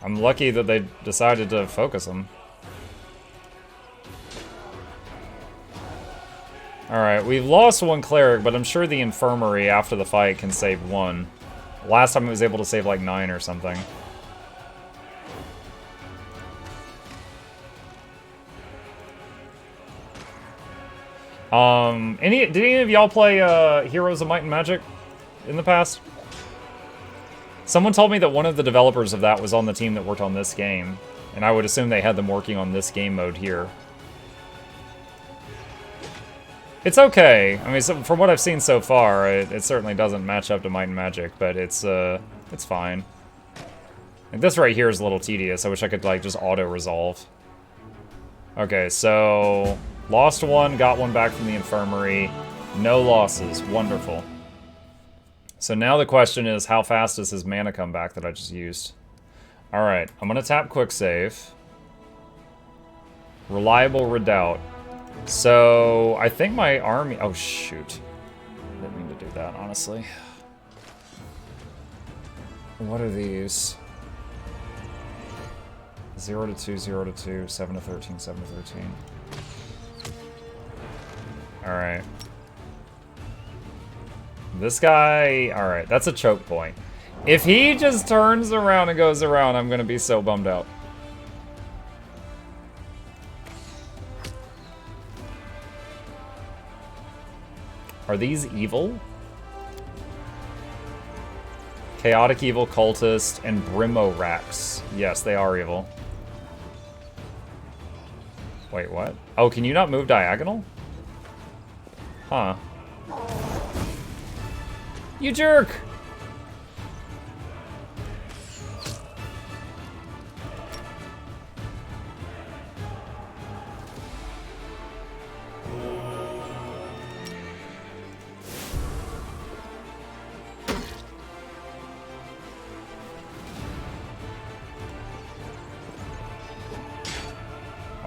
I'm lucky that they decided to focus him. Alright, we've lost one cleric, but I'm sure the infirmary after the fight can save one. Last time it was able to save like 9 or something. Did any of y'all play Heroes of Might and Magic in the past? Someone told me that one of the developers of that was on the team that worked on this game, and I would assume they had them working on this game mode here. It's okay. I mean, from what I've seen so far, it certainly doesn't match up to Might and Magic, but it's fine. Like, this right here is a little tedious. I wish I could, like, just auto-resolve. Okay, so... Lost one, got one back from the infirmary. No losses. Wonderful. So now the question is, how fast does his mana come back that I just used? Alright, I'm gonna tap Quick Save. Reliable Redoubt. So, I think my army... Oh, shoot. Didn't mean to do that, honestly. What are these? 0 to 2, 0 to 2, 7 to 13, 7 to 13. Alright. This guy... Alright, that's a choke point. If he just turns around and goes around, I'm gonna be so bummed out. Are these evil? Chaotic Evil, Cultist, and Brimorax. Yes, they are evil. Wait, what? Oh, can you not move diagonal? Huh. You jerk!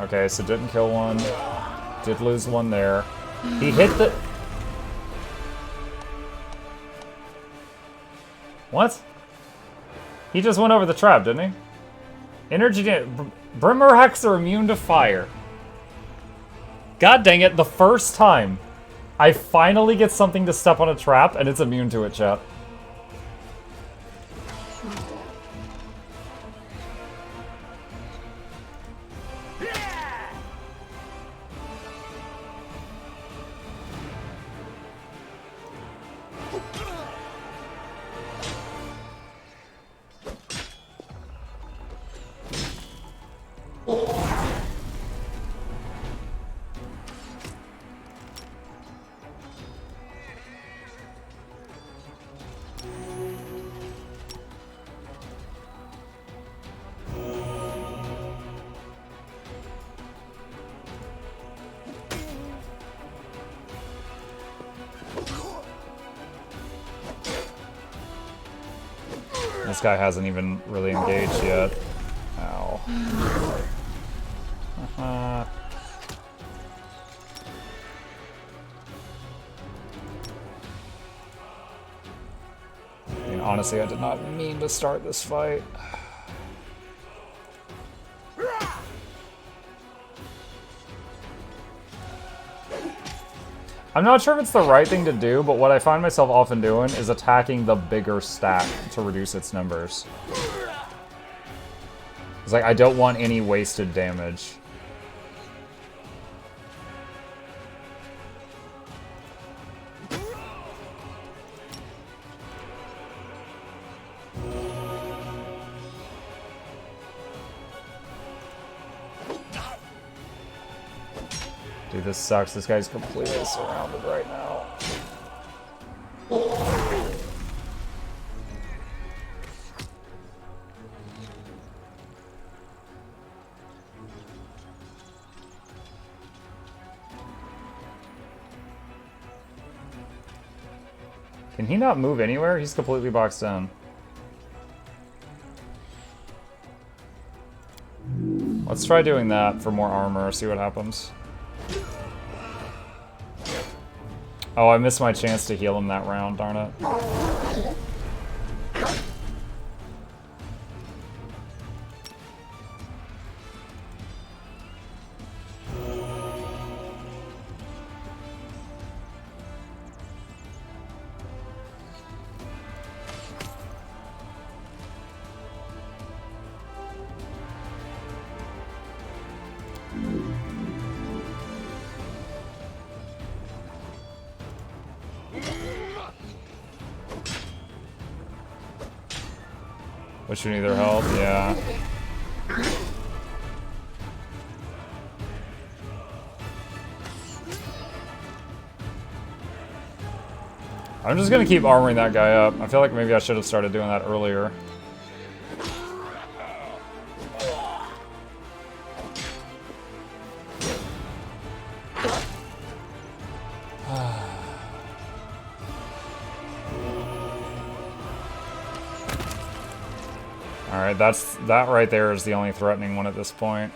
Okay, so didn't kill one. Did lose one there. He hit the... What? He just went over the trap, didn't he? Energy... Brimmerhacks are immune to fire. God dang it, the first time I finally get something to step on a trap and it's immune to it, chat. This guy hasn't even really engaged yet. Ow. I mean, honestly, I did not mean to start this fight. I'm not sure if it's the right thing to do, but what I find myself often doing is attacking the bigger stack to reduce its numbers. It's like, I don't want any wasted damage. Dude, this sucks. This guy's completely surrounded right now. Can he not move anywhere? He's completely boxed in. Let's try doing that for more armor, see what happens. Oh, I missed my chance to heal him that round, darn it. Which you need their help? Yeah. I'm just gonna keep armoring that guy up. I feel like maybe I should have started doing that earlier. Alright, that right there is the only threatening one at this point.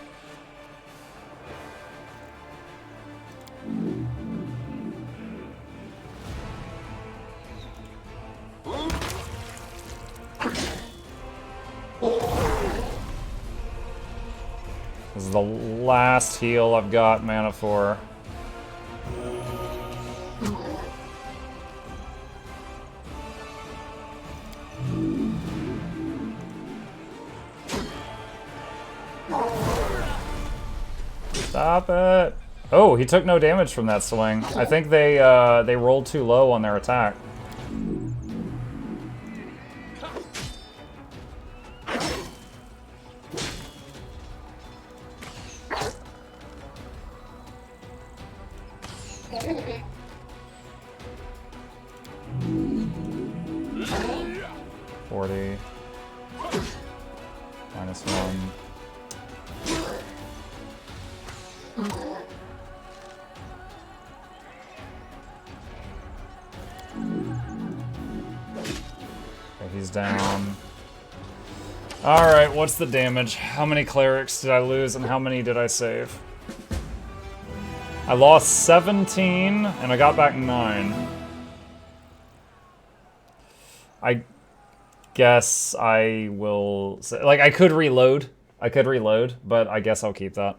This is the last heal I've got mana for. Stop it! Oh, he took no damage from that swing. I think they rolled too low on their attack. -40. -1. Okay, he's down. Alright, what's the damage? How many clerics did I lose and how many did I save? I lost 17 and I got back 9. I guess I will say, like, I could reload, but I guess I'll keep that.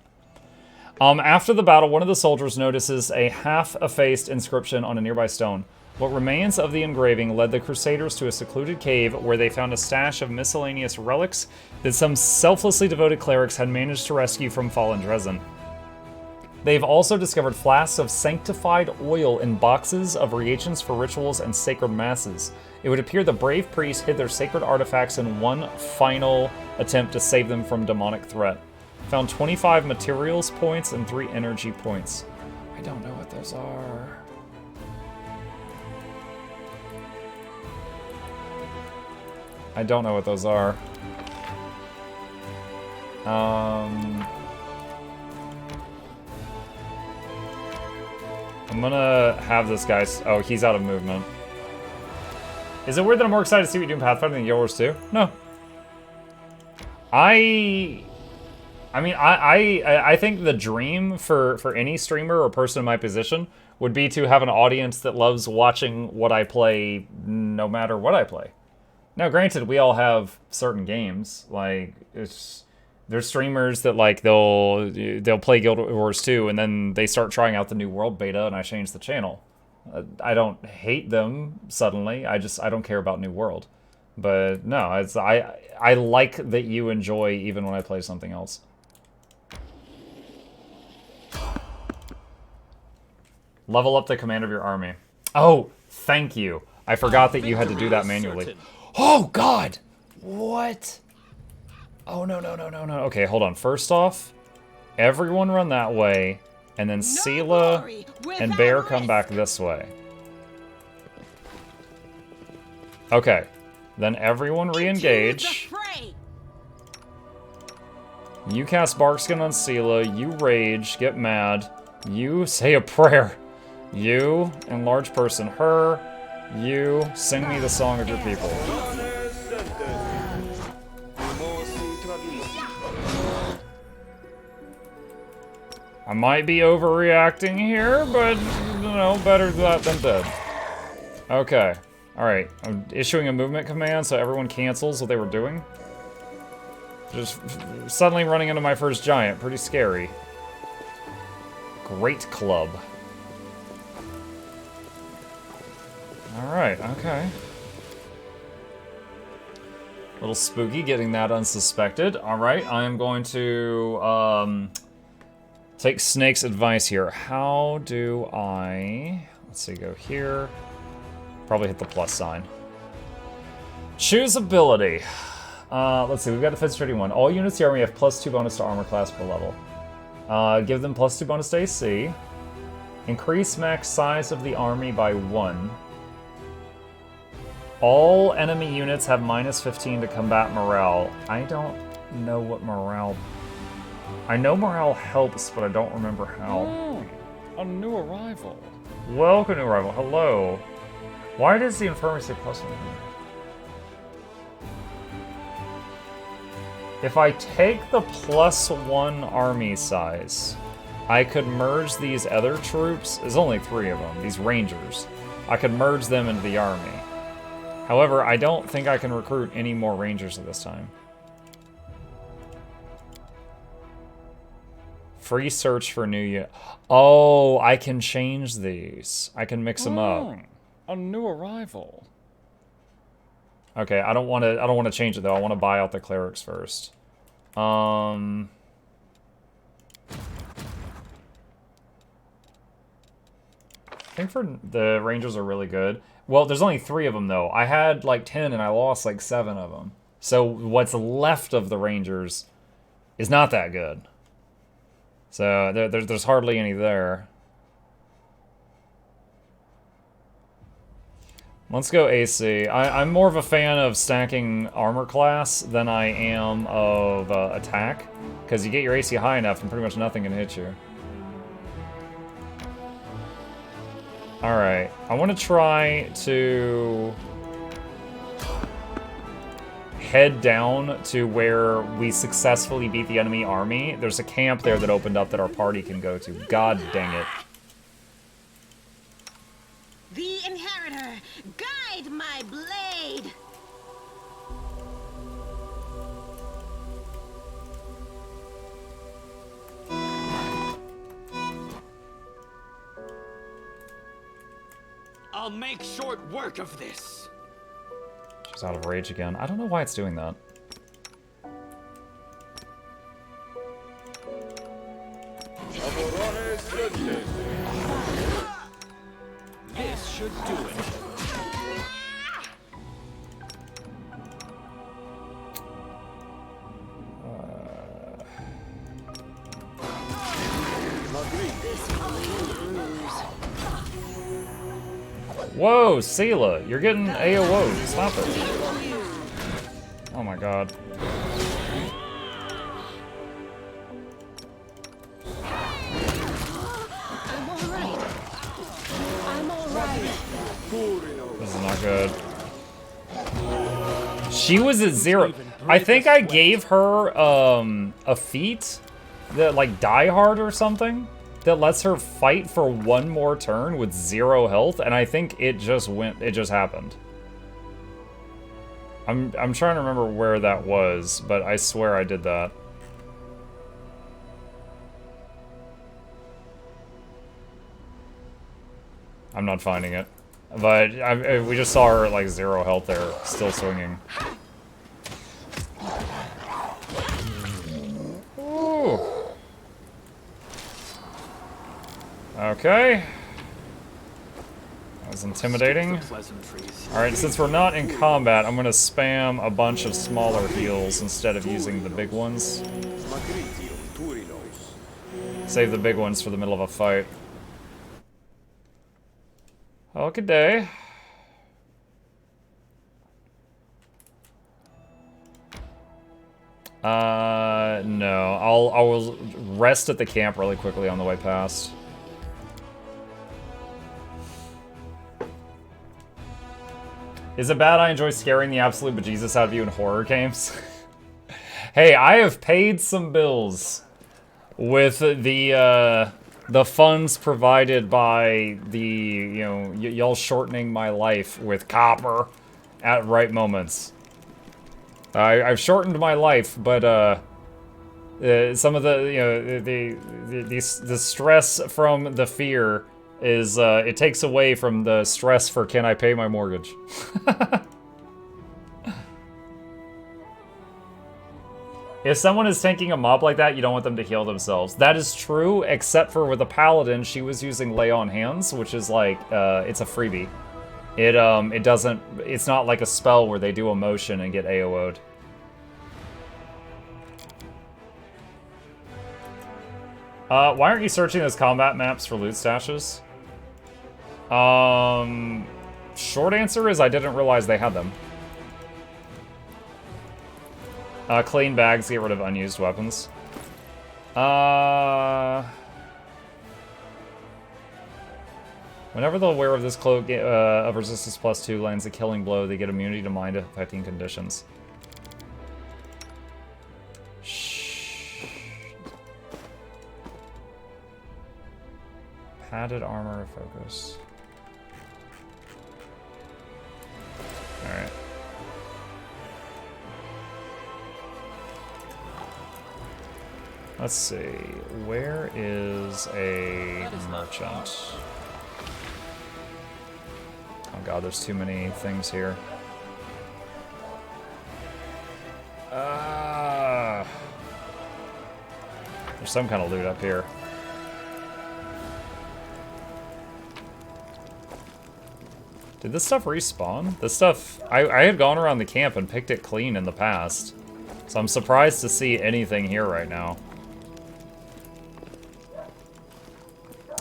After the battle, one of the soldiers notices a half-effaced inscription on a nearby stone. What remains of the engraving led the Crusaders to a secluded cave where they found a stash of miscellaneous relics that some selflessly devoted clerics had managed to rescue from fallen Dresden. They've also discovered flasks of sanctified oil in boxes of reagents for rituals and sacred masses. It would appear the brave priests hid their sacred artifacts in one final attempt to save them from demonic threat. Found 25 materials points and 3 energy points. I don't know what those are. I don't know what those are. I'm gonna have this guy... Oh, he's out of movement. Is it weird that I'm more excited to see what you do in Pathfinder than Yours too? No. I mean, I think the dream for any streamer or person in my position would be to have an audience that loves watching what I play no matter what I play. Now, granted, we all have certain games. Like, there's streamers that, like, they'll play Guild Wars 2 and then they start trying out the new world beta and I change the channel. I don't hate them suddenly. I don't care about New World. But no, I like that you enjoy even when I play something else. Level up the command of your army. Oh, thank you. I forgot that you had to do that manually. Oh, God! What? Oh, no. Okay, hold on. First off, everyone run that way, and then Sela and Bear come back this way. Okay. Then everyone re-engage. You cast Barkskin on Sela, you rage, get mad, you say a prayer. You, enlarge person her, you, sing me the song of your people. I might be overreacting here, but, you know, better that than dead. Okay. Alright, I'm issuing a movement command so everyone cancels what they were doing. Just suddenly running into my first giant, pretty scary. Great club. Alright, okay. A little spooky getting that unsuspected. Alright, I am going to take Snake's advice here. How do I... Let's see, go here. Probably hit the plus sign. Choose ability. Let's see, we've got defense 31. All units in the army have +2 bonus to armor class per level. Give them +2 bonus to AC. Increase max size of the army by 1. All enemy units have -15 to combat morale. I don't know what morale... I know morale helps, but I don't remember how. Oh, a new arrival. Welcome, new arrival. Hello. Why does the infirmary say +1? If I take the +1 army size, I could merge these other troops. There's only 3 of them, these rangers. I could merge them into the army. However, I don't think I can recruit any more rangers at this time. Free search for new unit. Oh, I can change these. I can mix them up. A new arrival. Okay, I don't want to change it though. I want to buy out the clerics first. I think for the rangers are really good. Well, there's only 3 of them though. I had like 10 and I lost like 7 of them. So what's left of the rangers is not that good. So there's hardly any there. Let's go AC. I'm more of a fan of stacking armor class than I am of attack, because you get your AC high enough and pretty much nothing can hit you. Alright, I want to try to head down to where we successfully beat the enemy army. There's a camp there that opened up that our party can go to. God dang it. The Inheritor, guide my blade! I'll make short work of this. She's out of rage again. I don't know why it's doing that. This should do it. Whoa, Seela, you're getting AOO'd. Stop it. Oh my god. This is not good. She was at 0. I think I gave her a feat that like Die Hard or something that lets her fight for 1 more turn with 0 health, and I think it just happened. I'm trying to remember where that was, but I swear I did that. I'm not finding it. But we just saw her at like 0 health there, still swinging. Ooh. Okay. That was intimidating. Alright, since we're not in combat, I'm gonna spam a bunch of smaller heals instead of using the big ones. Save the big ones for the middle of a fight. Okay, day. No. I will rest at the camp really quickly on the way past. Is it bad I enjoy scaring the absolute bejesus out of you in horror games? Hey, I have paid some bills with the funds provided by the, you know, y'all shortening my life with copper at right moments. I've shortened my life, but some of the, you know, the stress from the fear is it takes away from the stress for can I pay my mortgage. If someone is tanking a mob like that, you don't want them to heal themselves. That is true, except for with a paladin, she was using lay on hands, which is like it's a freebie. It doesn't, it's not like a spell where they do a motion and get AOO'd. Why aren't you searching those combat maps for loot stashes? Short answer is I didn't realize they had them. Clean bags, get rid of unused weapons. Whenever the wearer of this cloak of resistance +2 lands a killing blow, they get immunity to mind-affecting conditions. Padded armor focus. Alright. Let's see. Where is a merchant? Oh god, there's too many things here. There's some kind of loot up here. Did this stuff respawn? This stuff... I had gone around the camp and picked it clean in the past. So I'm surprised to see anything here right now.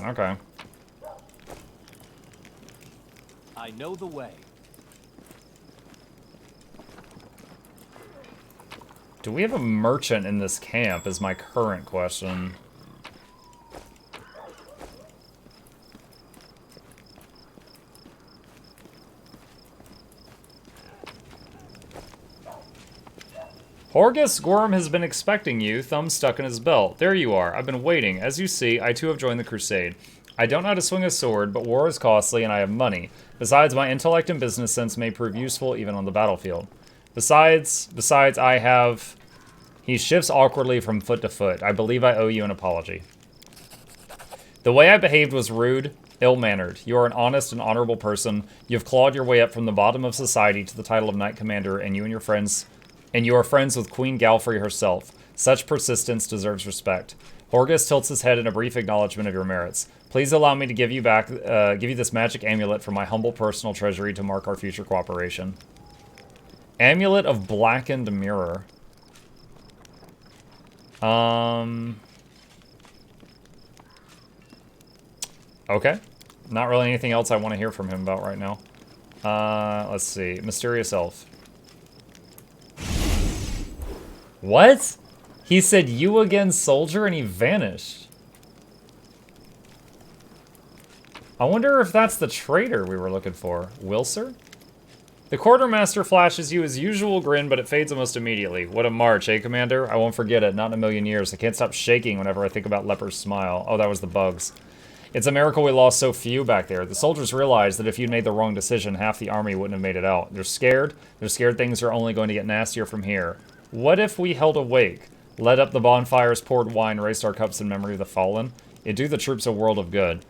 Okay. I know the way. Do we have a merchant in this camp is my current question. Horgus Gorm has been expecting you, thumb stuck in his belt. There you are. I've been waiting. As you see, I too have joined the crusade. I don't know how to swing a sword, but war is costly and I have money. Besides, my intellect and business sense may prove useful even on the battlefield. Besides, I have... He shifts awkwardly from foot to foot. I believe I owe you an apology. The way I behaved was rude, ill-mannered. You are an honest and honorable person. You have clawed your way up from the bottom of society to the title of Knight Commander, and you and your friends... And you are friends with Queen Galfrey herself. Such persistence deserves respect. Horgus tilts his head in a brief acknowledgement of your merits. Please allow me to give you this magic amulet from my humble personal treasury to mark our future cooperation. Amulet of Blackened Mirror. Okay. Not really anything else I want to hear from him about right now. Let's see. Mysterious Elf. What? He said, you again, soldier, and he vanished. I wonder if that's the traitor we were looking for. Wilser? The quartermaster flashes you his usual grin, but it fades almost immediately. What a march, eh, Commander? I won't forget it, not in a million years. I can't stop shaking whenever I think about Leper's smile. Oh, that was the bugs. It's a miracle we lost so few back there. The soldiers realized that if you'd made the wrong decision, half the army wouldn't have made it out. They're scared. They're scared things are only going to get nastier from here. What if we held a wake, lit up the bonfires, poured wine, raised our cups in memory of the fallen? It'd do the troops a world of good.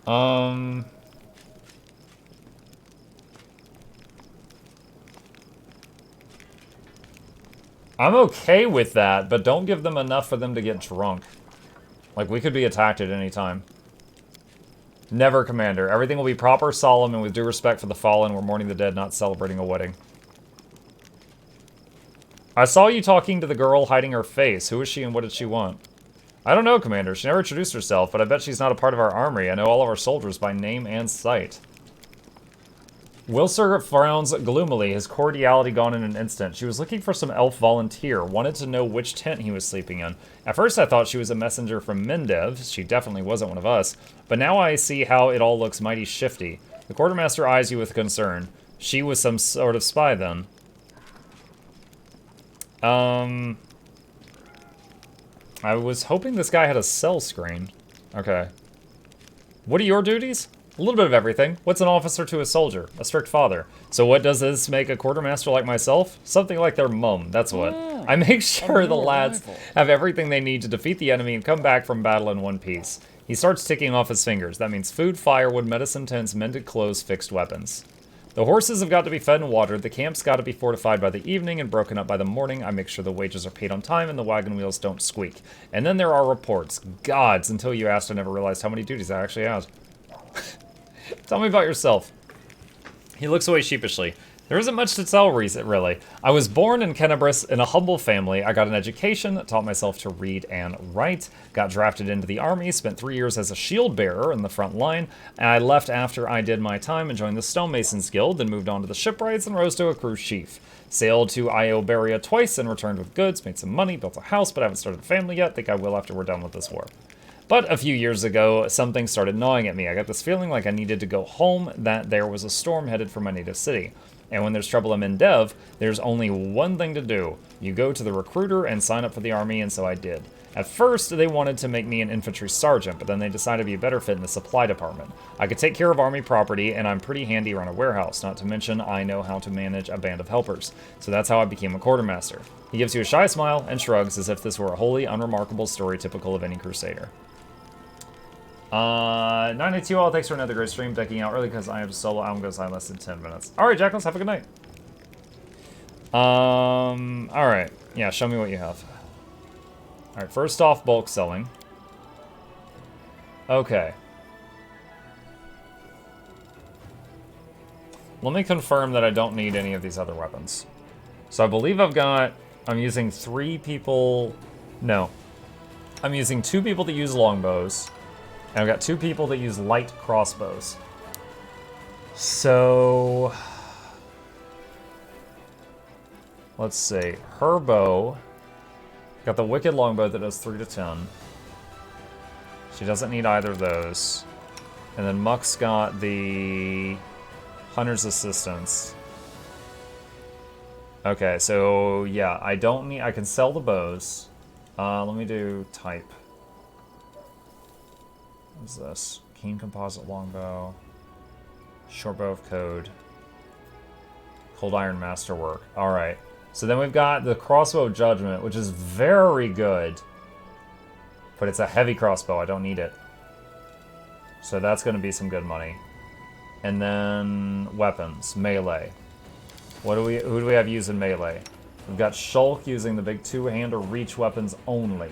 I'm okay with that, but don't give them enough for them to get drunk. Like, we could be attacked at any time. Never, Commander. Everything will be proper, solemn, and with due respect for the fallen. We're mourning the dead, not celebrating a wedding. I saw you talking to the girl hiding her face. Who is she and what did she want? I don't know, Commander. She never introduced herself, but I bet she's not a part of our army. I know all of our soldiers by name and sight. Wilser frowns gloomily, his cordiality gone in an instant. She was looking for some elf volunteer, wanted to know which tent he was sleeping in. At first I thought she was a messenger from Mendev. She definitely wasn't one of us. But now I see how it all looks mighty shifty. The quartermaster eyes you with concern. She was some sort of spy then. I was hoping this guy had a cell screen. Okay. What are your duties? A little bit of everything. What's an officer to a soldier? A strict father. So what does this make a quartermaster like myself? Something like their mum, that's what. I make sure the lads have everything they need to defeat the enemy and come back from battle in one piece. He starts ticking off his fingers. That means food, firewood, medicine tents, mended clothes, fixed weapons. The horses have got to be fed and watered, the camp's got to be fortified by the evening and broken up by the morning. I make sure the wages are paid on time and the wagon wheels don't squeak. And then there are reports. Gods, until you asked I never realized how many duties I actually had. Tell me about yourself. He looks away sheepishly. There isn't much to tell, really. I was born in Kennebrus in a humble family. I got an education, taught myself to read and write, got drafted into the army, spent 3 years as a shield bearer in the front line, and I left after I did my time and joined the Stonemasons Guild, then moved on to the shipwrights and rose to a cruise chief. Sailed to Ioberia twice and returned with goods, made some money, built a house, but I haven't started a family yet. Think I will after we're done with this war. But a few years ago, something started gnawing at me. I got this feeling like I needed to go home, that there was a storm headed for my native city. And when there's trouble in Dev, there's only one thing to do. You go to the recruiter and sign up for the army, and so I did. At first, they wanted to make me an infantry sergeant, but then they decided to be a better fit in the supply department. I could take care of army property, and I'm pretty handy around a warehouse, not to mention I know how to manage a band of helpers. So that's how I became a quartermaster. He gives you a shy smile and shrugs as if this were a wholly unremarkable story typical of any crusader. 92 all, thanks for another great stream. Decking out early because I am solo. Album goes live less than 10 minutes. Alright, Jackals, have a good night. Alright. Yeah, show me what you have. Alright, first off, bulk selling. Okay. Let me confirm that I don't need any of these other weapons. So I believe I'm using 3 people. No. I'm using 2 people that use longbows. And I've got 2 people that use light crossbows. So let's see. Her bow. Got the wicked longbow that does 3 to 10. She doesn't need either of those. And then Muck's got the Hunter's Assistance. Okay, so yeah, I can sell the bows. Let me do type. What's this? Keen composite longbow. Short bow of code. Cold iron masterwork. Alright. So then we've got the crossbow of judgment, which is very good. But it's a heavy crossbow. I don't need it. So that's going to be some good money. And then weapons. Melee. Who do we have using melee? We've got Shulk using the big 2-hander reach weapons only.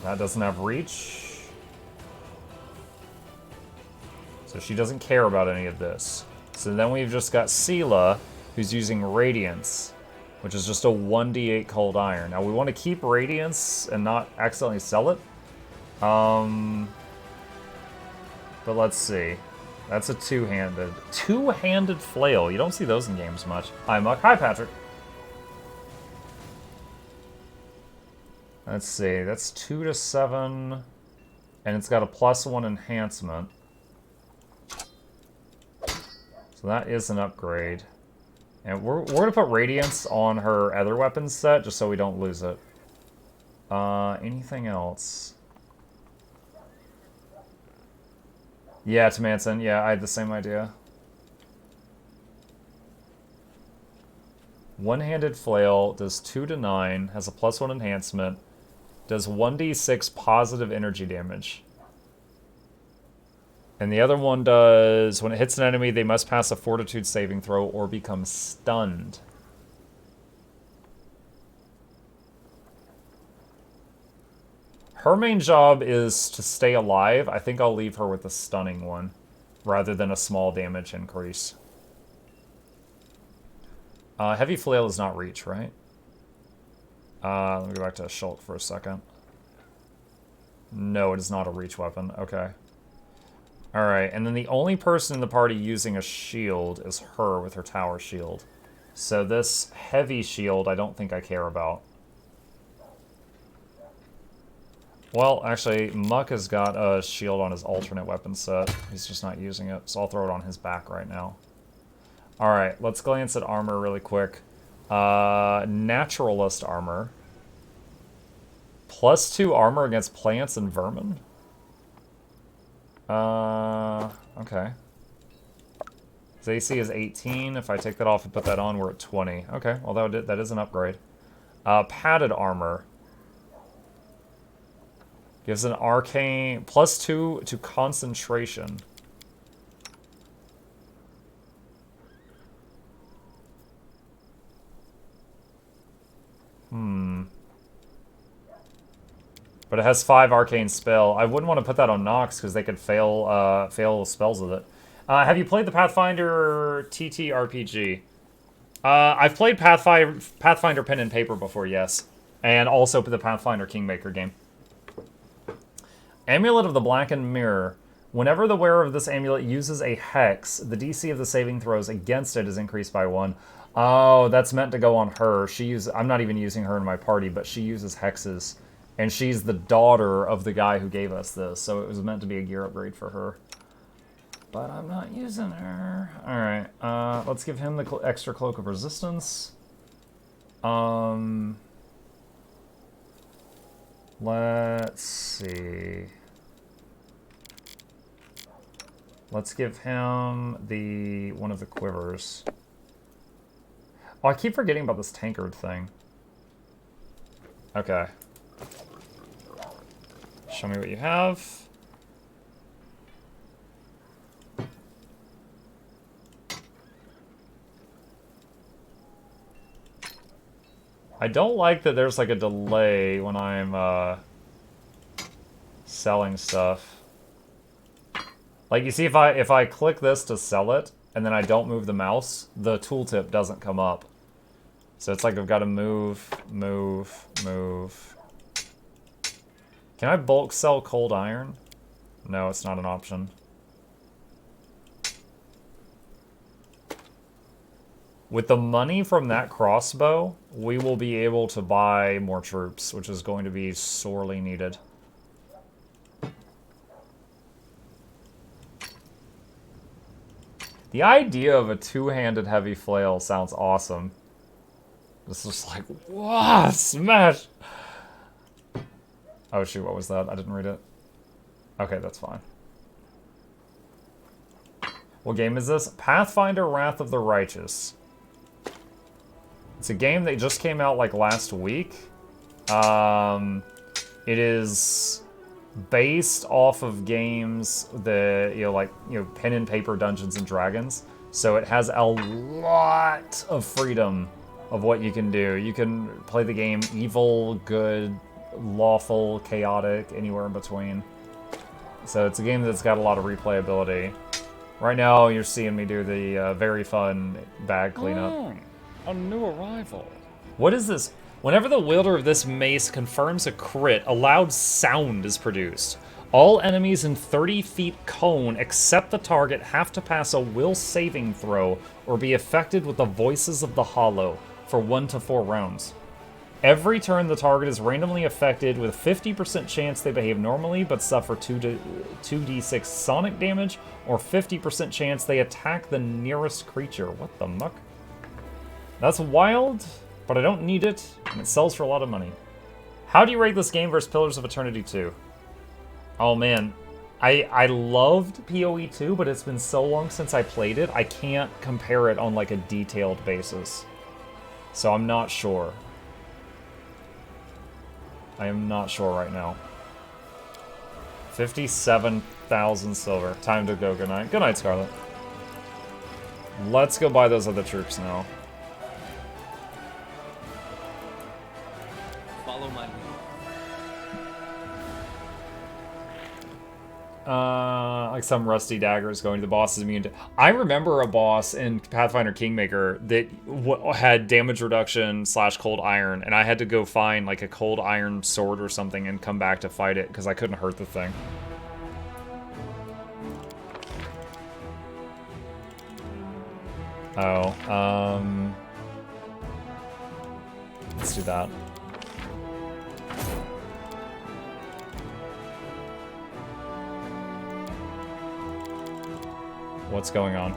That doesn't have reach. So she doesn't care about any of this. So then we've just got Sela, who's using Radiance, which is just a 1d8 cold iron. Now we want to keep Radiance and not accidentally sell it. But let's see. That's a two-handed flail. You don't see those in games much. Hi, Muck. Hi, Patrick. Let's see, that's 2 to 7, and it's got a +1 enhancement. So that is an upgrade. And we're going to put Radiance on her other weapons set, just so we don't lose it. Anything else? Yeah, to Manson, yeah, I had the same idea. One-handed flail, does 2 to 9, has a +1 enhancement. Does 1d6 positive energy damage. And the other one does, when it hits an enemy, they must pass a fortitude saving throw or become stunned. Her main job is to stay alive. I think I'll leave her with the stunning one, rather than a small damage increase. Heavy flail is not reach, right? Let me go back to Shulk for a second. No, it is not a reach weapon. Okay. Alright, and then the only person in the party using a shield is her with her tower shield. So this heavy shield I don't think I care about. Well, actually, Muck has got a shield on his alternate weapon set. He's just not using it, so I'll throw it on his back right now. Alright, let's glance at armor really quick. Naturalist armor. +2 armor against plants and vermin? Okay. His AC is 18. If I take that off and put that on, we're at 20. Okay, well that is an upgrade. Padded armor. Gives an arcane +2 to concentration. But it has 5 arcane spell. I wouldn't want to put that on Nox because they could fail spells with it. Have you played the Pathfinder TTRPG? I've played Pathfinder Pen and Paper before, yes. And also the Pathfinder Kingmaker game. Amulet of the Blackened Mirror. Whenever the wearer of this amulet uses a hex, the DC of the saving throws against it is increased by 1. Oh, that's meant to go on her. I'm not even using her in my party, but she uses hexes. And she's the daughter of the guy who gave us this, so it was meant to be a gear upgrade for her. But I'm not using her. Alright, let's give him the extra Cloak of Resistance. Let's see. Let's give him one of the quivers. Oh, I keep forgetting about this tankard thing. Okay. Show me what you have. I don't like that there's like a delay when I'm selling stuff. Like, you see, if I click this to sell it, and then I don't move the mouse, the tooltip doesn't come up. So it's like I've got to move, move, move. Can I bulk sell cold iron? No, it's not an option. With the money from that crossbow, we will be able to buy more troops, which is going to be sorely needed. The idea of a two-handed heavy flail sounds awesome. It's just like, wow, smash! Oh shoot, what was that? I didn't read it. Okay, that's fine. What game is this? Pathfinder Wrath of the Righteous. It's a game that just came out like last week. It is based off of games that, pen and paper Dungeons and Dragons. So it has a lot of freedom of what you can do. You can play the game evil, good, lawful, chaotic, anywhere in between. So it's a game that's got a lot of replayability. Right now, you're seeing me do the very fun bag cleanup. A new arrival. What is this? Whenever the wielder of this mace confirms a crit, a loud sound is produced. All enemies in 30 feet cone except the target have to pass a will saving throw or be affected with the voices of the hollow for 1 to 4 rounds. Every turn the target is randomly affected with a 50% chance they behave normally but suffer 2d6 sonic damage or 50% chance they attack the nearest creature. What the muck? That's wild, but I don't need it, and it sells for a lot of money. How do you rate this game versus Pillars of Eternity 2? Oh man, I loved PoE 2, but it's been so long since I played it, I can't compare it on like a detailed basis. So I'm not sure. I am not sure right now. 57,000 silver. Time to go, good night. Good night, Scarlet. Let's go buy those other troops now. Follow my lead. Like some rusty daggers going to the boss's immune to... I remember a boss in Pathfinder Kingmaker that had damage reduction / cold iron, and I had to go find like a cold iron sword or something and come back to fight it because I couldn't hurt the thing. Oh, let's do that. What's going on?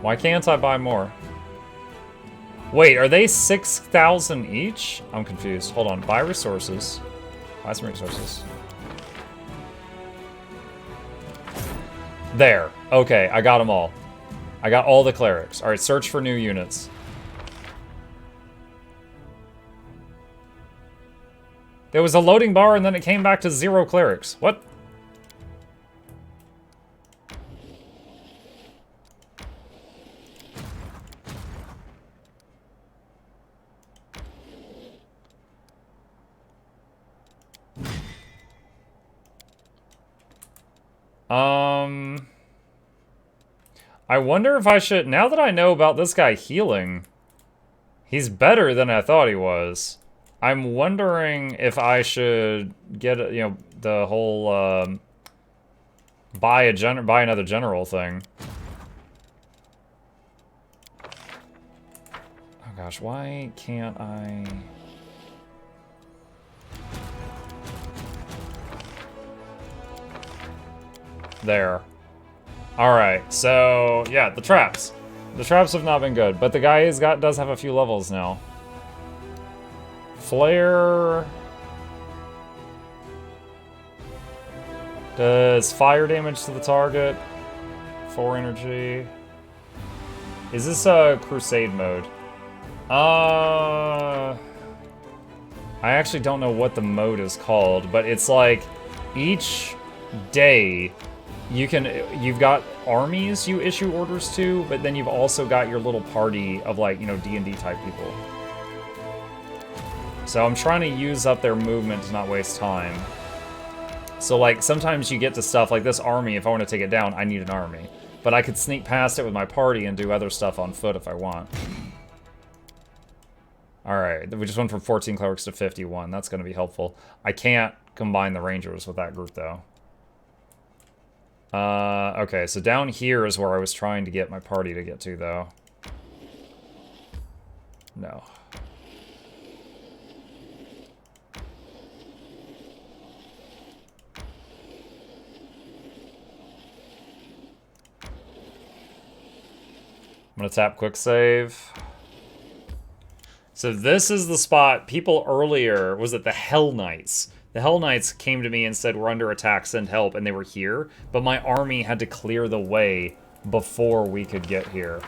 Why can't I buy more? Wait, are they 6,000 each? I'm confused. Hold on. Buy resources. Buy some resources. There. Okay, I got them all. I got all the clerics. Alright, search for new units. There was a loading bar and then it came back to 0 clerics. What? I wonder if I should... Now that I know about this guy healing, he's better than I thought he was. I'm wondering if I should get, you know, the whole, buy another general thing. Oh gosh, why can't I... There. Alright, so, yeah, the traps. The traps have not been good, but the guy does have a few levels now. Flare... Does fire damage to the target. 4 energy. Is this a crusade mode? I actually don't know what the mode is called, but it's like each day you've got armies you issue orders to, but then you've also got your little party of, like, you know, D&D type people. So I'm trying to use up their movement to not waste time. So, like, sometimes you get to stuff like this army, if I want to take it down, I need an army. But I could sneak past it with my party and do other stuff on foot if I want. Alright, we just went from 14 clerics to 51. That's going to be helpful. I can't combine the rangers with that group, though. Okay, so down here is where I was trying to get my party to get to, though. No. I'm gonna tap quick save. So this is the spot. People earlier, was it the Hell Knights? The Hell Knights came to me and said, we're under attack, send help, and they were here. But my army had to clear the way before we could get here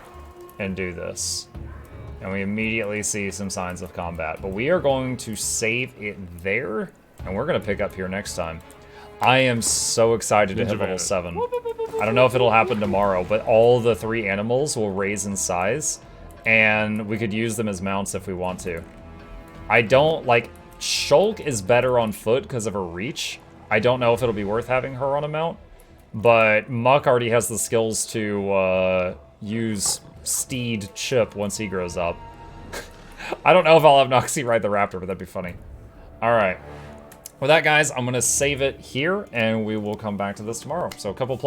and do this. And we immediately see some signs of combat. But we are going to save it there, and we're gonna pick up here next time. I am so excited to hit level 7. I don't know if it'll happen tomorrow, but all the 3 animals will raise in size, and we could use them as mounts if we want to. I don't, like, Shulk is better on foot because of her reach. I don't know if it'll be worth having her on a mount, but Muck already has the skills to use Steed Chip once he grows up. I don't know if I'll have Noxie ride the Raptor, but that'd be funny. Alright. With that, guys, I'm going to save it here, and we will come back to this tomorrow. So a couple